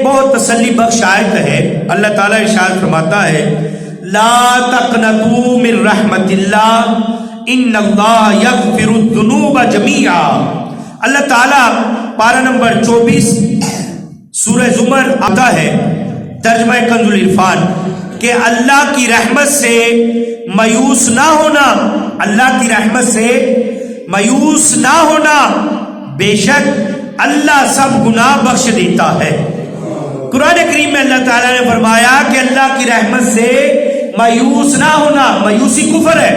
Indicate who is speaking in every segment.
Speaker 1: بہت تسلی بخش آیت ہے. اللہ تعالیٰ ارشاد فرماتا ہے لا تقنطوا من رحمت اللہ ان اللہ یغفر الذنوب جمیعا. اللہ تعالیٰ پارہ نمبر 24 سورہ زمر آتا ہے ترجمہ کنز العرفان کہ اللہ کی رحمت سے مایوس نہ ہونا، اللہ کی رحمت سے مایوس نہ ہونا، بے شک اللہ سب گناہ بخش دیتا ہے. قرآن کریم میں اللہ تعالیٰ نے فرمایا کہ اللہ کی رحمت سے مایوس نہ ہونا. مایوسی کفر ہے.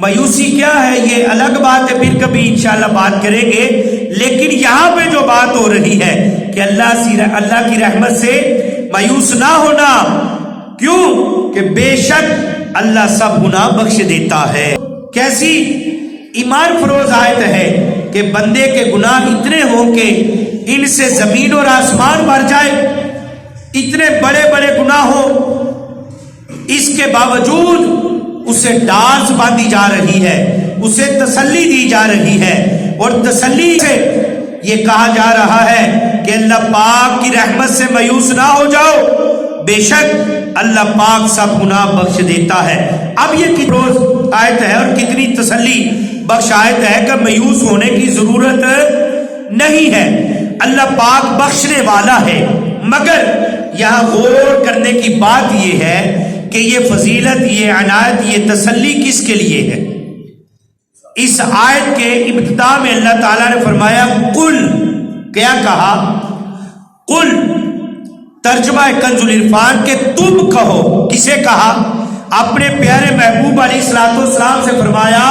Speaker 1: مایوسی کیا ہے یہ الگ بات ہے، پھر کبھی انشاءاللہ بات کریں گے. لیکن یہاں پہ جو بات ہو رہی ہے کہ اللہ کی رحمت سے مایوس نہ ہونا. کیوں؟ کہ بے شک اللہ سب گناہ بخش دیتا ہے. کیسی ایمان فروز آیت ہے کہ بندے کے گناہ اتنے ہوں کہ ان سے زمین اور آسمان بھر جائے، اتنے بڑے بڑے گناہ ہوں، اس کے باوجود اسے ڈانس باندھی جا رہی ہے، اسے تسلی دی جا رہی ہے. اور تسلی سے یہ کہا جا رہا ہے کہ اللہ پاک کی رحمت سے مایوس نہ ہو جاؤ، بے شک اللہ پاک سب گناہ بخش دیتا ہے. اب یہ کتنی روز آیت ہے اور کتنی تسلی بخش آیت ہے کہ مایوس ہونے کی ضرورت نہیں ہے. اللہ پاک بخشنے والا ہے. مگر یہاں غور کرنے کی بات یہ ہے کہ یہ فضیلت، یہ عنایت، یہ تسلی کس کے لیے ہے؟ اس آیت کے ابتدا میں اللہ تعالیٰ نے فرمایا قل. کیا کہا؟ قل. ترجمہ کنز العرفان کہ تم کہو. کسے کہا؟ اپنے پیارے محبوب علیہ الصلوۃ والسلام سے فرمایا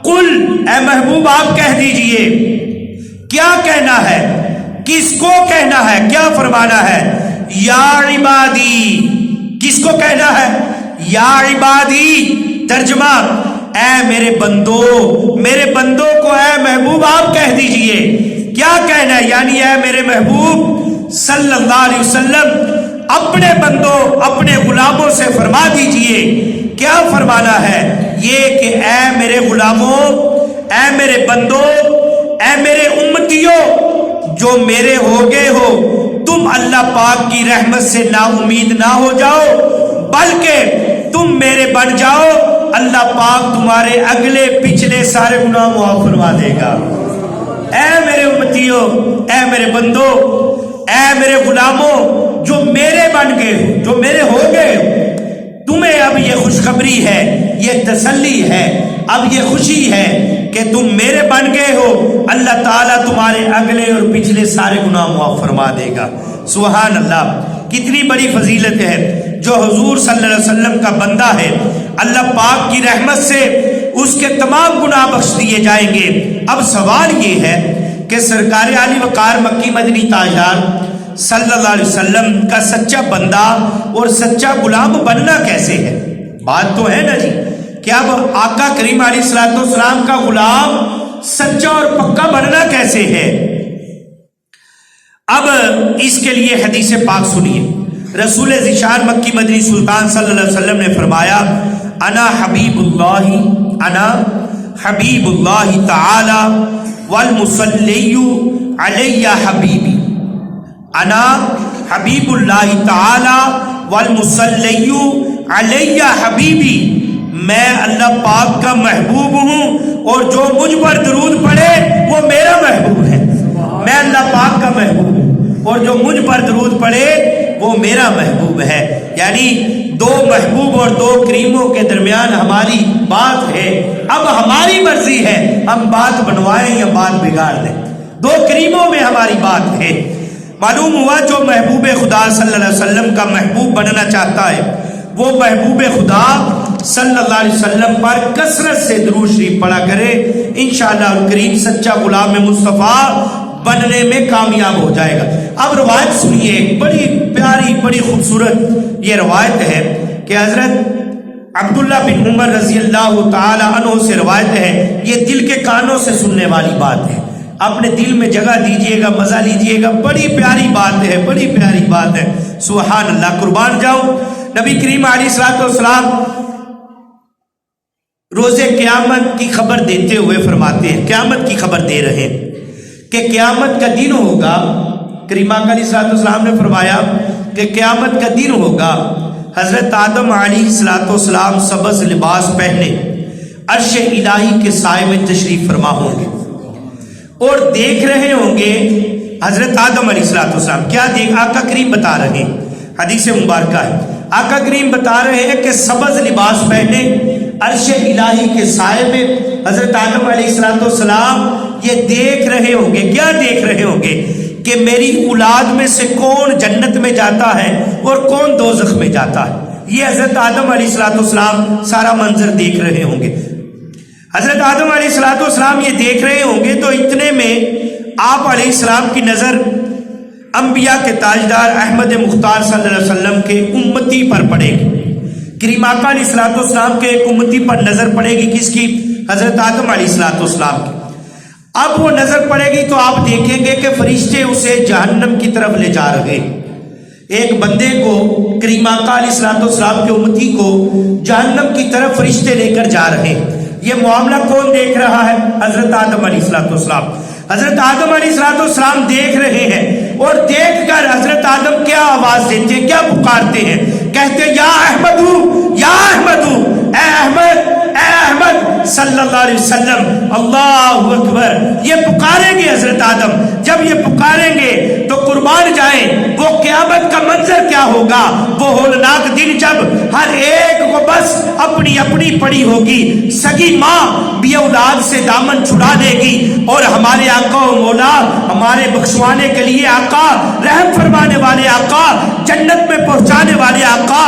Speaker 1: قل، اے محبوب آپ کہہ دیجئے. کیا کہنا ہے؟ کس کو کہنا ہے؟ کیا فرمانا ہے؟ یا عبادی. کس کو کہنا ہے؟ یا عبادی. ترجمہ اے میرے بندو، میرے بندوں کو اے محبوب آپ کہہ دیجئے. کیا کہنا ہے؟ یعنی اے میرے محبوب صلی اللہ علیہ وسلم اپنے بندوں، اپنے غلاموں سے فرما دیجئے. کیا فرمانا ہے؟ یہ کہ اے میرے غلاموں، اے میرے بندوں، اے میرے امتیوں جو میرے ہو گئے ہو، تم اللہ پاک کی رحمت سے نا امید نہ ہو جاؤ، بلکہ تم میرے بن جاؤ. اللہ پاک تمہارے اگلے پچھلے سارے گناہ معاف فرما دے گا. اے میرے امتیوں، اے میرے بندوں، اے میرے غلاموں جو میرے بن گئے ہو، جو میرے ہو گئے ہو، تمہیں اب یہ خوشخبری ہے، یہ تسلی ہے، اب یہ خوشی ہے کہ تم میرے بن گئے ہو. اللہ تعالیٰ تمہارے اگلے اور پچھلے سارے گناہ معاف فرما دے گا. سبحان اللہ. کتنی بڑی فضیلت ہے. جو حضور صلی اللہ علیہ وسلم کا بندہ ہے، اللہ پاک کی رحمت سے اس کے تمام گناہ بخش دیے جائیں گے. اب سوال یہ ہے کہ سرکار عالی وقار مکی مدنی تاجدار صلی اللہ علیہ وسلم کا سچا بندہ اور سچا غلام بننا کیسے ہے؟ بات تو ہے نا جی کہ اب آقا کریم علیہ الصلوۃ والسلام کا غلام سچا اور پکا بننا کیسے ہے؟ اب اس کے لیے حدیث پاک سنیے. رسول ذیشان مکی مدنی سلطان صلی اللہ علیہ وسلم نے فرمایا انا حبیب اللہ تعالی والمصلی علی حبیبی. انا حبیب اللہ تعالی والمصلی علی حبیبی. میں اللہ پاک کا محبوب ہوں اور جو مجھ پر درود پڑھے وہ میرا محبوب ہے. میں اللہ پاک کا محبوب ہوں اور جو مجھ پر درود پڑھے وہ میرا محبوب ہے. یعنی دو محبوب اور دو کریموں کے درمیان ہماری بات ہے. اب ہماری مرضی ہے ہم بات بنوائیں یا بات بگاڑ دیں. دو کریموں میں ہماری بات ہے. معلوم ہوا جو محبوب خدا صلی اللہ علیہ وسلم کا محبوب بننا چاہتا ہے وہ محبوب خدا صلی اللہ علیہ وسلم پر کثرت سے درود شریف پڑھا کرے. انشاءاللہ الکریم سچا غلام مصطفیٰ بننے میں کامیاب ہو جائے گا. اب روایت سنیے، بڑی پیاری بڑی خوبصورت یہ روایت ہے کہ حضرت عبداللہ بن عمر رضی اللہ تعالی عنہ سے روایت ہے. یہ دل کے کانوں سے سننے والی بات ہے. اپنے دل میں جگہ دیجئے گا، مزہ لیجئے گا. بڑی پیاری بات ہے، بڑی پیاری بات ہے. سبحان اللہ. قربان جاؤں. نبی کریم علیہ الصلوۃ والسلام روز قیامت کی خبر دیتے ہوئے فرماتے ہیں، قیامت کی خبر دے رہے ہیں کہ قیامت کا دن ہوگا کریمہ علیہ نے فرمایا کہ قیامت کا دن ہوگا، حضرت آدم علیہ السلام سبز لباس پہنے عرش الہی کے سائے میں تشریف فرما ہوں گے اور دیکھ رہے ہوں گے حضرت آدم علیہ السلام کیا دیکھ، آقا کریم بتا رہے ہیں، حدیث مبارکہ ہے، آقا کریم بتا رہے ہیں کہ سبز لباس پہنے عرش الہی کے سائے میں حضرت آدم علیہ السلام یہ دیکھ رہے ہوں گے، کیا دیکھ رہے ہوں گے کہ میری اولاد میں سے کون جنت میں جاتا ہے اور کون دوزخ میں جاتا ہے۔ یہ حضرت آدم علیہ السلام سارا منظر دیکھ رہے ہوں گے۔ حضرت آدم علیہ السلام یہ دیکھ رہے ہوں گے تو اتنے میں آپ علیہ السلام کی نظر انبیاء کے تاجدار احمد مختار صلی اللہ علیہ وسلم کے امتی پر پڑے گی۔ کریم آقا علیہ السلام کے ایک امتی پر نظر پڑے گی، کس کی؟ حضرت آدم علیہ السلام کی۔ اب وہ نظر پڑے گی تو آپ دیکھیں گے کہ فرشتے اسے جہنم کی طرف لے جا رہے ہیں۔ ایک بندے کو، کریم آقا علیہ السلام کے امتی کو جہنم کی طرف فرشتے لے کر جا رہے ہیں۔ یہ معاملہ کون دیکھ رہا ہے؟ حضرت آدم علیہ السلام۔ حضرت آدم علیہ السلام دیکھ رہے ہیں اور دیکھ کر حضرت آدم کیا آواز دیتے ہیں، کیا پکارتے ہیں؟ کہتے ہیں یا احمد، یا احمد، اے احمد، اے احمد صلی اللہ علیہ وسلم، اللہ اکبر۔ یہ پکاریں گے حضرت آدم، جب یہ پکاریں گے تو قربان جائیں وہ قیامت کا منظر کیا ہوگا، وہ ہولناک دن جب ہر ایک کو بس اپنی اپنی پڑی ہوگی۔ سگی ماں بھی اولاد سے دامن چھڑا دے گی اور ہمارے آقا و مولا، ہمارے بخشوانے کے لیے آقا، رحم فرمانے والے آقا، جنت میں پہنچانے والے آقا،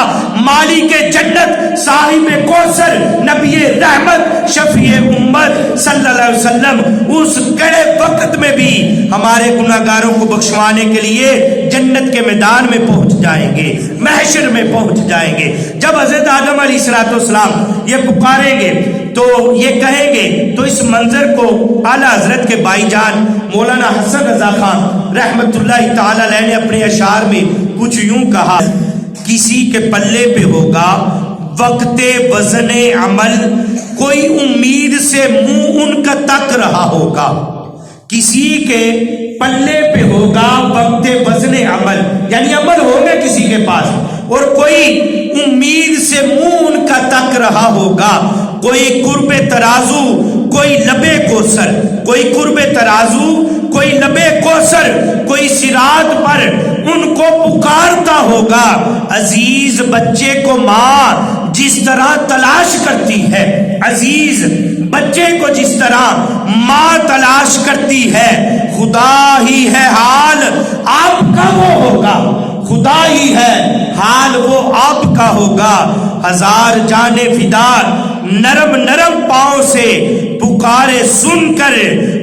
Speaker 1: مالک جنت، صاحب کوثر، نبی رحمت، شفیع امت صلی اللہ علیہ وسلم اس کڑے وقت میں بھی ہمارے گناہگاروں کو بخشوانے کے لیے جنت کے میدان میں پہنچ جائیں گے، محشر میں پہنچ جائیں گے۔ جب حضرت آدم علیہ السلام یہ پکاریں گے تو یہ کہیں گے، تو اس منظر کو اعلیٰ حضرت کے بھائی جان مولانا حسن رضا خان رحمت اللہ تعالی علیہ نے اپنے اشعار میں کچھ یوں کہا، کسی کے پلے پہ ہوگا وقت وزن عمل، کوئی امید سے منہ ان کا تک رہا ہوگا۔ کسی کے پلے پہ ہوگا وقت وزن عمل، یعنی عمل ہوگا کسی کے پاس اور کوئی امید سے منہ ان کا تک رہا ہوگا۔ کوئی قرب ترازو، کوئی لبے کوثر، کوئی قرب ترازو، کوئی لبے کوثر، کوئی صراط پر ان کو پکارتا ہوگا۔ عزیز بچے کو ماں جس طرح تلاش کرتی ہے، عزیز بچے کو جس طرح ماں تلاش کرتی ہے، خدا ہی ہے حال آپ کا وہ ہوگا، خدا ہی ہے حال وہ آپ کا ہوگا۔ ہزار جانے فدا نرم نرم پاؤں سے پکارے سن کر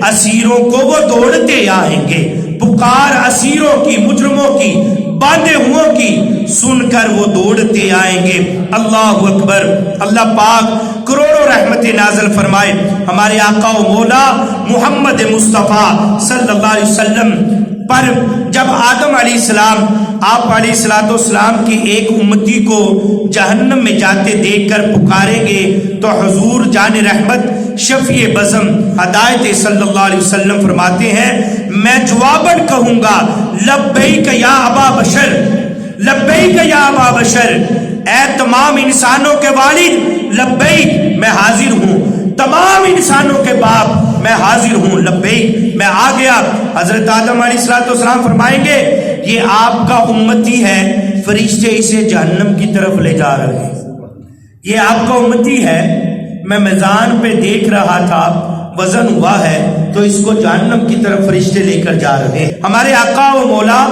Speaker 1: اسیروں کو وہ دوڑتے آئیں گے۔ پکار اسیروں کی، مجرموں کی، باندھے ہوں کی سن کر وہ دوڑتے آئیں گے۔ اللہ اکبر۔ اللہ پاک کروڑوں رحمت نازل فرمائے ہمارے آقا و مولا محمد مصطفیٰ صلی اللہ علیہ وسلم پر۔ جب آدم علیہ السلام آپ علیہ السلام کی ایک امتی کو جہنم میں جاتے دیکھ کر پکاریں گے تو حضور جان رحمت شفیع بزم ہدایت صلی اللہ علیہ وسلم فرماتے ہیں، میں جواباً کہوں گا لبیک یا ابا بشر، لبیک یا ابا بشر، اے تمام انسانوں کے والد لبیک میں حاضر ہوں، تمام انسانوں کے باپ میں حاضر ہوں، لبیک میں آ گیا۔ حضرت آدم علیہ السلام فرمائیں گے یہ آپ کا امتی ہے، فرشتے اسے جہنم کی طرف لے جا رہے ہیں، یہ آپ کا امتی ہے، میں میزان پہ دیکھ رہا تھا وزن ہوا ہے تو اس کو جہنم کی طرف فرشتے لے کر جا رہے ہیں۔ ہمارے آقا و مولا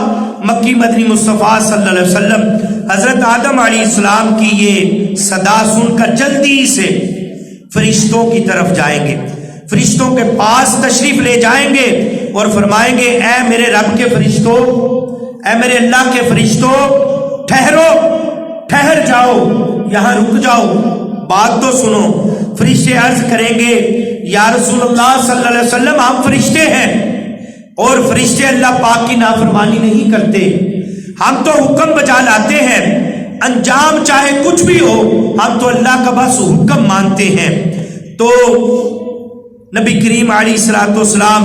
Speaker 1: مکی مدنی مصطفیٰ صلی اللہ علیہ وسلم حضرت آدم علیہ السلام کی یہ صدا سن کر جلدی سے فرشتوں کی طرف جائیں گے، فرشتوں کے پاس تشریف لے جائیں گے اور فرمائیں گے اے میرے رب کے فرشتوں، اے میرے اللہ کے فرشتوں، ٹھہرو، ٹھہر جاؤ، یہاں رک جاؤ، بات تو سنو۔ فرشتے عرض کریں گے یا رسول اللہ صلی اللہ علیہ وسلم ہم فرشتے ہیں اور فرشتے اللہ پاک کی نافرمانی نہیں کرتے، ہم تو حکم بجا لاتے ہیں، انجام چاہے کچھ بھی ہو ہم تو اللہ کا بس حکم مانتے ہیں۔ تو نبی کریم علیہ السلام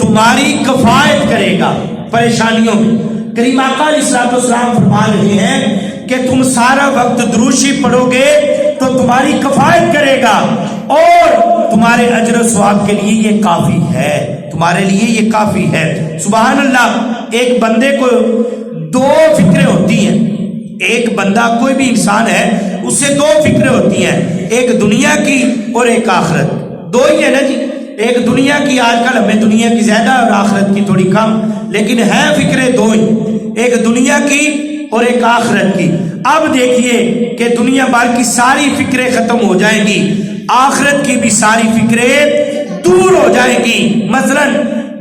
Speaker 1: تمہاری کفایت کرے گا پریشانیوں میں۔ کریم آقا علیہ السلام فرما رہے ہیں کہ تم سارا وقت دروشی پڑھو گے تو تمہاری کفایت کرے گا اور تمہارے اجر و ثواب کے لیے یہ کافی ہے، تمہارے لیے یہ کافی ہے۔ سبحان اللہ۔ ایک بندے کو دو فکریں ہوتی ہیں، ایک بندہ کوئی بھی انسان ہے اسے دو فکریں ہوتی ہیں، ایک دنیا کی اور ایک آخرت، دو ہی ہے نا جی، ایک دنیا کی، آج کل ہمیں دنیا کی زیادہ اور آخرت کی تھوڑی کم، لیکن ہے فکریں دو ہی، ایک دنیا کی اور ایک آخرت کی۔ اب دیکھیے کہ دنیا بھر کی ساری فکریں ختم ہو جائیں گی، آخرت کی بھی ساری فکریں دور ہو جائیں گی۔ مثلا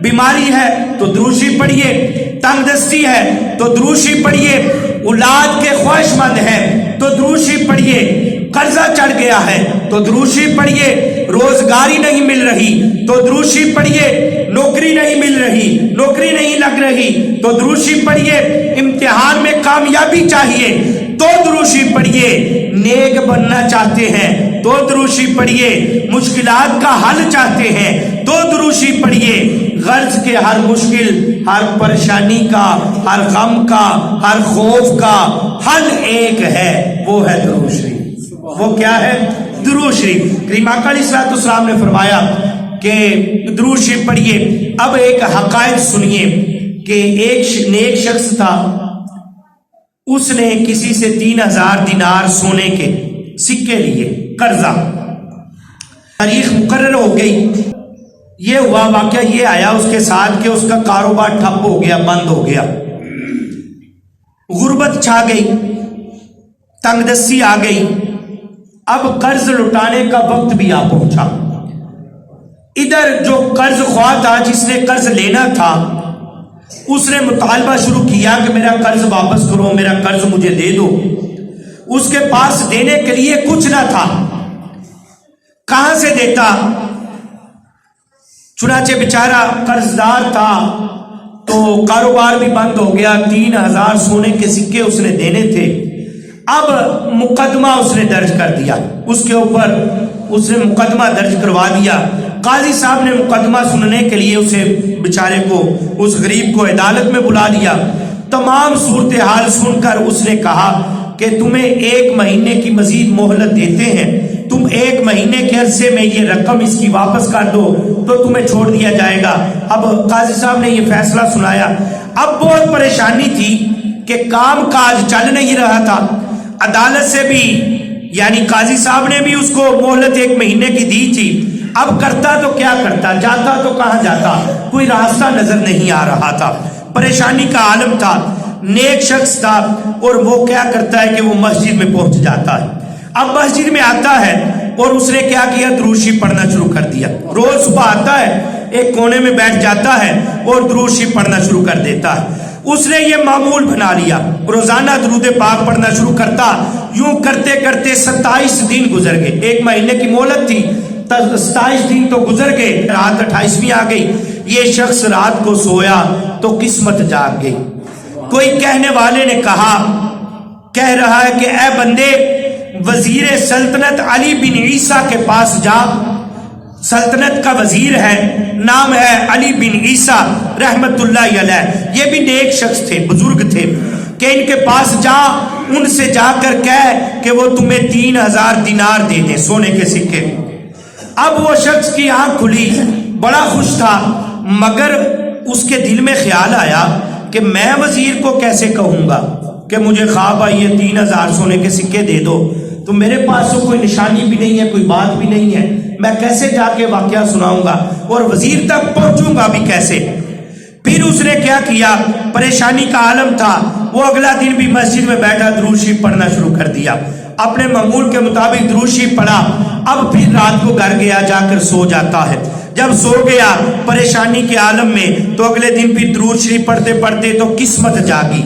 Speaker 1: بیماری ہے تو دروشی پڑھیے، تنگ دستی ہے تو دروشی پڑھیے، اولاد کے خواہش مند ہے تو دروشی پڑھیے، قرضہ چڑھ گیا ہے تو دروشی پڑھیے، روزگاری نہیں مل رہی تو دروشی پڑھیے، نوکری نہیں مل رہی، نوکری نہیں لگ رہی تو دروشی پڑھیے، امتحان میں کامیابی چاہیے تو دروشی پڑھیے، نیک بننا چاہتے ہیں تو دروشی پڑھیے، مشکلات کا حل چاہتے ہیں تو دروشی پڑھیے۔ غرض کے ہر مشکل، ہر پریشانی کا، ہر غم کا، ہر خوف کا حل ایک ہے، وہ ہے درود شریف۔ وہ کیا ہے؟ درود شریف۔ کریم آقا علیہ السلام نے فرمایا کہ درود شریف پڑھیے۔ اب ایک حقائق سنیے کہ ایک نیک شخص تھا، اس نے کسی سے 3000 دینار سونے کے سکے لیے، قرضہ، تاریخ مقرر ہو گئی، یہ ہوا واقعہ یہ آیا اس کے ساتھ کہ اس کا کاروبار ٹھپ ہو گیا، بند ہو گیا، غربت چھا گئی، تنگ دستی آ گئی، اب قرض لٹانے کا وقت بھی آ پہنچا۔ ادھر جو قرض خواہ تھا، جس نے قرض لینا تھا، اس نے مطالبہ شروع کیا کہ میرا قرض واپس کرو، میرا قرض مجھے دے دو۔ اس کے پاس دینے کے لیے کچھ نہ تھا، کہاں سے دیتا؟ چنانچہ بیچارہ قرضدار تھا تو کاروبار بھی بند ہو گیا، 3000 سونے کے سکے اس نے دینے تھے۔ اب مقدمہ اس نے درج کر دیا، اس کے اوپر اس نے مقدمہ درج کروا دیا۔ قاضی صاحب نے مقدمہ سننے کے لیے اسے بیچارے کو، اس غریب کو عدالت میں بلا لیا۔ تمام صورتحال سن کر اس نے کہا کہ تمہیں 1 مہینے کی مزید مہلت دیتے ہیں، تم 1 مہینے کے عرصے میں یہ رقم اس کی واپس کر دو تو تمہیں چھوڑ دیا جائے گا۔ اب قاضی صاحب نے یہ فیصلہ سنایا۔ اب بہت پریشانی تھی کہ کام کاج چل نہیں رہا تھا، عدالت سے بھی، یعنی قاضی صاحب نے بھی اس کو مہلت 1 مہینے کی دی تھی۔ اب کرتا تو کیا کرتا، جاتا تو کہاں جاتا، کوئی راستہ نظر نہیں آ رہا تھا، پریشانی کا عالم تھا۔ نیک شخص تھا اور وہ کیا کرتا ہے کہ وہ مسجد میں پہنچ جاتا ہے۔ اب مسجد میں آتا ہے اور اس نے کیا کیا، درود شریف پڑھنا شروع کر دیا۔ روز صبح آتا ہے، ایک کونے میں بیٹھ جاتا ہے اور درود شریف پڑھنا شروع کر دیتا ہے۔ اس نے یہ معمول بنا لیا، روزانہ درود پاک پڑھنا شروع کرتا۔ یوں کرتے کرتے 27 دن گزر گئے، 1 مہینے کی مہلت تھی، 27 دن تو گزر گئے، رات 28ویں آ گئی۔ یہ شخص رات کو سویا تو قسمت جاگ گئی۔ کوئی کہنے والے نے کہا، کہہ رہا ہے کہ اے بندے، وزیر سلطنت علی بن عیسیٰ کے پاس جا، سلطنت کا وزیر ہے، نام ہے علی بن عیسیٰ رحمت اللہ علیہ، یہ بھی نیک شخص تھے، بزرگ تھے، کہ ان کے پاس جا، ان سے جا کر کہہ کہ وہ تمہیں 3000 دینار دے دیں، سونے کے سکے۔ اب وہ شخص کی آنکھ کھلی، بڑا خوش تھا، مگر اس کے دل میں خیال آیا کہ میں وزیر کو کیسے کہوں گا کہ مجھے خواب آئی ہے 3000 سونے کے سکے دے دو، تو میرے پاس تو کوئی نشانی بھی نہیں ہے، کوئی بات بھی نہیں ہے، میں کیسے جا کے واقعہ سناؤں گا اور وزیر تک پہنچوں گا بھی کیسے؟ پھر اس نے کیا کیا، پریشانی کا عالم تھا، وہ اگلا دن بھی مسجد میں بیٹھا، درود شریف پڑھنا شروع کر دیا، اپنے معمول کے مطابق درود شریف پڑھا۔ اب پھر رات کو گھر گیا، جا کر سو جاتا ہے۔ جب سو گیا پریشانی کے عالم میں، تو اگلے دن پھر درود شریف پڑھتے پڑھتے تو قسمت جاگی۔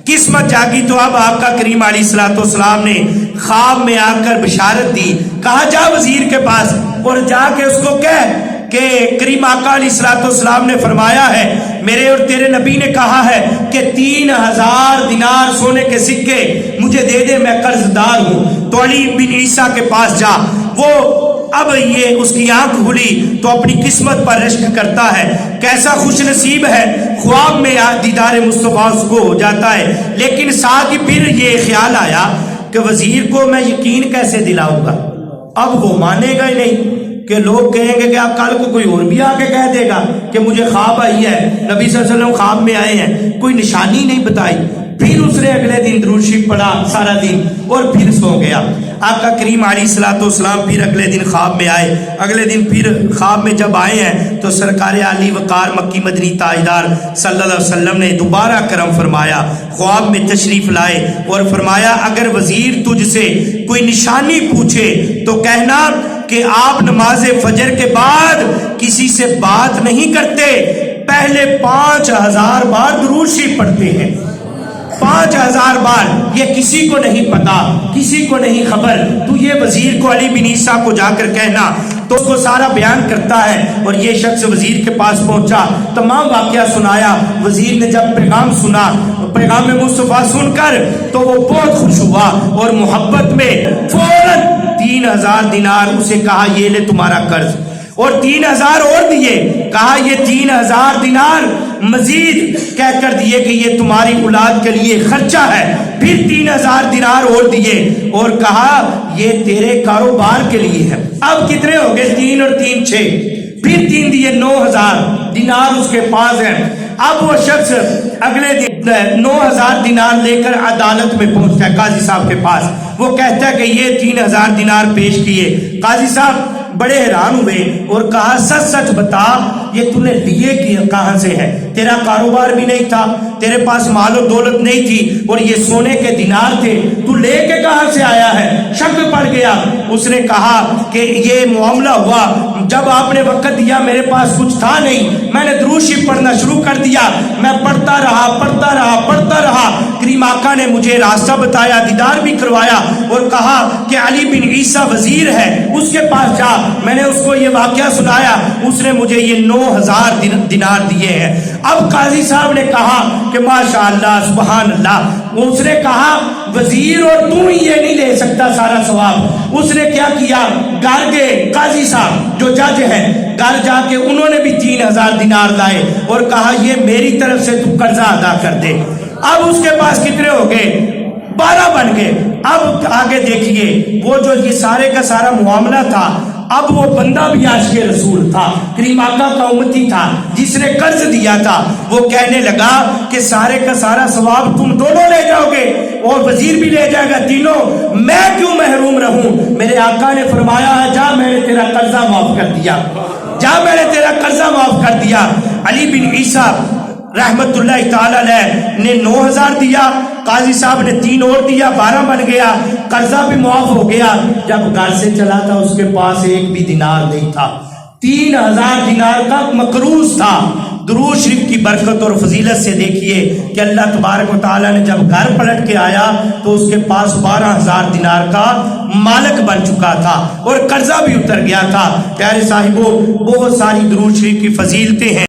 Speaker 1: قسمت جاگی تو اب آقا کریم علیہ السلام نے خواب میں آ کر بشارت دی، کہا جا وزیر کے پاس اور جا کے اس کو کہہ کہ کریم آقا علیہ السلام نے فرمایا ہے، میرے اور تیرے نبی نے کہا ہے کہ 3000 دینار سونے کے سکے مجھے دے دے، میں قرض دار ہوں۔ تو علی بن عیسیٰ کے پاس جا، وہ اب یہ اس کی آنکھ کھلی تو اپنی قسمت پر رشک کرتا ہے، کیسا خوش نصیب ہے، خواب میں دیدار مصطفیٰ اس کو ہو جاتا ہے۔ لیکن ساتھ ہی پھر یہ خیال آیا کہ وزیر کو میں یقین کیسے دلاؤں گا، اب وہ مانے گا ہی نہیں کہ لوگ کہیں گے کہ آپ کل کو کوئی اور بھی آ کے کہہ دے گا کہ مجھے خواب آئی ہے، نبی صلی اللہ علیہ وسلم خواب میں آئے ہیں، کوئی نشانی نہیں بتائی۔ پھر اس نے اگلے دن درود شریف پڑھا سارا دن اور پھر سو گیا۔ آقا کریم علیہ الصلوۃ والسلام پھر اگلے دن خواب میں آئے، اگلے دن پھر خواب میں جب آئے ہیں تو سرکار علی وقار مکی مدنی تاجدار صلی اللہ علیہ وسلم نے دوبارہ کرم فرمایا، خواب میں تشریف لائے اور فرمایا اگر وزیر تجھ سے کوئی نشانی پوچھے تو کہنا کہ آپ نماز فجر کے بعد کسی سے بات نہیں کرتے، پہلے 5000 بار درود شریف پڑھتے ہیں، 5000 بار۔ یہ کسی کو نہیں پتا، کسی کو نہیں خبر، تو یہ وزیر کو علی بن عیسیٰ کو جا کر کہنا۔ تو اس کو سارا بیان کرتا ہے اور یہ شخص وزیر کے پاس پہنچا، تمام واقعہ سنایا۔ وزیر نے جب پیغام سنا، پیغام مصطفیٰ سن کر تو وہ بہت خوش ہوا اور محبت میں فوراً 3000 دینار اسے کہا یہ لے تمہارا قرض، اور 3000 اور دیے، کہا یہ 3000 دینار مزید کہہ کر دیے کہ یہ تمہاری اولاد کے لیے خرچہ ہے، پھر 3000 دینار اور دیے اور کہا یہ تیرے کاروبار کے لیے ہے۔ اب کتنے ہو گئے؟ 3 اور 3 6، پھر 3 دیے، 9000 دینار اس کے پاس ہیں۔ اب وہ شخص اگلے دن 9000 دینار لے کر عدالت میں پہنچتا ہے قاضی صاحب کے پاس، وہ کہتا ہے کہ یہ 3000 دینار پیش کیے۔ قاضی صاحب بڑے حیران ہوئے اور کہا سچ سچ بتا یہ تو نے لیے کہاں سے ہے؟ تیرا کاروبار بھی نہیں تھا، تیرے پاس مال و دولت نہیں تھی اور یہ سونے کے دینار تھے، تو لے کے کہاں سے آیا ہے؟ شک پڑ گیا۔ اس نے کہا کہ یہ معاملہ ہوا جب آپ نے وقت دیا میرے پاس کچھ تھا نہیں، میں نے درود شریف پڑھنا شروع کر دیا، میں پڑھتا رہا، کریم آقا نے مجھے راستہ بتایا، دیدار بھی کروایا اور کہا کہ علی بن عیسیٰ وزیر ہے اس کے پاس جا۔ میں نے اس کو یہ واقعہ سنایا، اس نے مجھے یہ 9000 دینار دیے ہیں۔ اب قاضی صاحب نے کہا کہ ماشاءاللہ سبحان اللہ۔ اس نے کہا وزیر اور تم یہ نہیں لے سکتا سارا ثواب۔ اس نے کیا کیا، گھر گئے قاضی صاحب جو جج ہیں، گھر جا کے انہوں نے بھی 3000 دینار لائے اور کہا یہ میری طرف سے تو قرضہ ادا کر دے۔ اب اس کے پاس کتنے ہو گئے؟ 12 بن گئے۔ اب آگے دیکھیے وہ جو یہ سارے کا سارا معاملہ تھا، اب وہ بندہ بھی عاشق رسول تھا، کریم آقا کا امتی تھا جس نے قرض دیا تھا، وہ کہنے لگا کہ سارے کا سارا ثواب تم دونوں لے جاؤ گے اور وزیر بھی لے جائے گا، تینوں، میں کیوں محروم رہوں؟ میرے آقا نے فرمایا ہے جا میں نے تیرا قرضہ معاف کر دیا، جا میں نے تیرا قرضہ معاف کر دیا۔ علی بن عیسیٰ رحمت اللہ تعالی علیہ نے 9000 دیا، قاضی صاحب نے 3 اور دیا، 12 بن گیا، قرضہ بھی معاف ہو گیا۔ جب گھر سے چلا تھا اس کے پاس ایک بھی دینار نہیں تھا، 3000 دینار کا مقروض تھا۔ درود شریف کی برکت اور فضیلت سے دیکھیے کہ اللہ تبارک و تعالیٰ نے جب گھر پلٹ کے آیا تو اس کے پاس 12000 دینار کا مالک بن چکا تھا اور قرضہ بھی اتر گیا تھا۔ پیارے صاحبوں، بہت ساری درود شریف کی فضیلتیں ہیں۔